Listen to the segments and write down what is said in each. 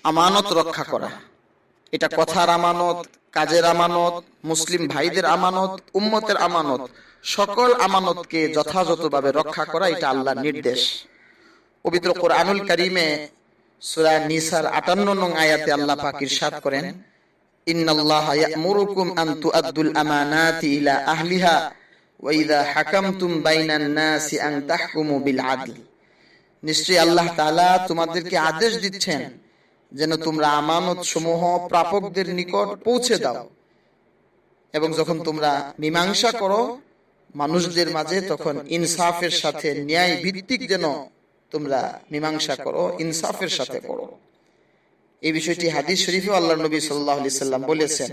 আমানত রক্ষা করা, এটা কথার আমানত, কাজের আমানত, মুসলিম ভাইদের আমানত, উম্মতের আমানত, সকল আমানতকে যথাযথভাবে রক্ষা করা এটা আল্লাহর নির্দেশ। পবিত্র কোরআনুল কারীমে সূরা নিসার ৫৮ নং আয়াতে আল্লাহ পাক ইরশাদ করেন, ইন্নাল্লাহা ইয়া'মুরুকুম আন তুআদ্দুল আমানাতি ইলা আহলিহা ওয়া ইযা হাকামতুম বাইনান নাসি আন তাহকুমু বিল আদল। নিশ্চয়ই আল্লাহ তাআলা তোমাদেরকে আদেশ দিচ্ছেন যেন তোমরা আমানত সমূহ প্রাপকদের নিকট পৌঁছে দাও, এবং যখন তোমরা মীমাংসা করো মানুষদের মাঝে তখন ইনসাফের সাথে, ন্যায় ভিত্তিক যেন তোমরা মীমাংসা করো, ইনসাফের সাথে করো। এই বিষয়টি হাদিস শরীফে আল্লাহর নবী সাল্লাল্লাহু আলাইহি সাল্লাম বলেছেন।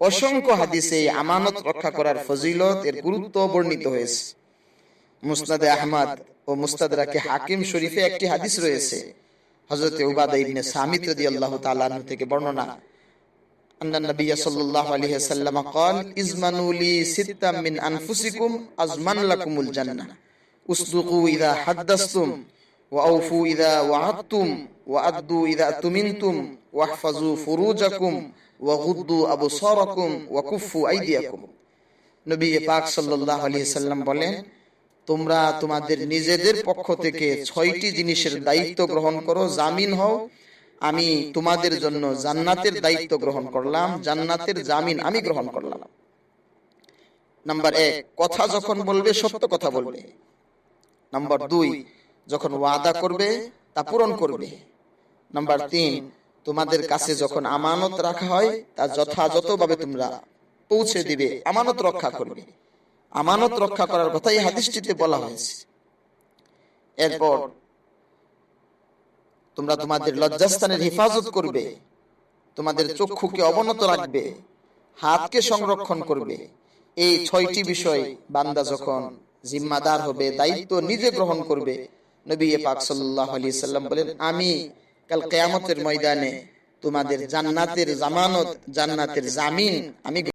অসংখ্য হাদিসে এই আমানত রক্ষা করার ফজিলত, এর গুরুত্ব বর্ণিত হয়েছে। মুসনাদে আহমদ ও মুস্তাদরাকে হাকিম শরীফে একটি হাদিস রয়েছে, হযরত উবাদা ইবনে সামিত রাদিয়াল্লাহু তাআলা আনহু থেকে বর্ণনা, আন্না নবী সাল্লাল্লাহু আলাইহি ওয়াসাল্লাম قال ইজমানু লি সিত্তাম মিন আনফুসিকুম আজমান লাকুমুল জান্নাহ উসদুকু ইযা হাদাসতুম ওয়া আউফু ইযা ওয়া'আদতুম ওয়া আদ্দু ইযা তুমিনতুম ওয়াহফাজু ফুরুজাকুম ওয়া গুদ্দু আবসারাকুম ওয়া কুফফু আইদিয়াকুম। নবী পাক সাল্লাল্লাহু আলাইহি সাল্লাম বলেন, তোমরা তোমাদের নিজেদের পক্ষ থেকে ৬টি জিনিসের দায়িত্ব গ্রহণ করো, জামিন হও, আমি তোমাদের জন্য জান্নাতের দায়িত্ব গ্রহণ করলাম, জান্নাতের জামিন আমি গ্রহণ করলাম। নাম্বার ১, কথা যখন বলবে সত্য কথা বলবে। নাম্বার ২, যখন ওয়াদা করবে তা পূরণ করবে। নাম্বার ৩, তোমাদের কাছে যখন আমানত রাখা হয় তা যথাযথভাবে তোমরা পৌঁছে দিবে, আমানত রক্ষা করবে। আমানত রক্ষা করার কথাই হাদিসটিতে বলা হয়েছে। এরপর তোমরা তোমাদের লজ্জাস্থানের হেফাজত করবে, তোমাদের চক্ষুকে অবনত রাখবে, হাতকে সংরক্ষণ করবে। এই ৬টি বিষয় বান্দা যখন জিম্মাদার হবে, দায়িত্ব নিজে গ্রহণ করবে, নবী পাক সাল্লাল্লাহু আলাইহি সাল্লাম বলেন, আমি কাল কিয়ামতের ময়দানে তোমাদের জান্নাতের জামানত, জান্নাতের জামিন আমি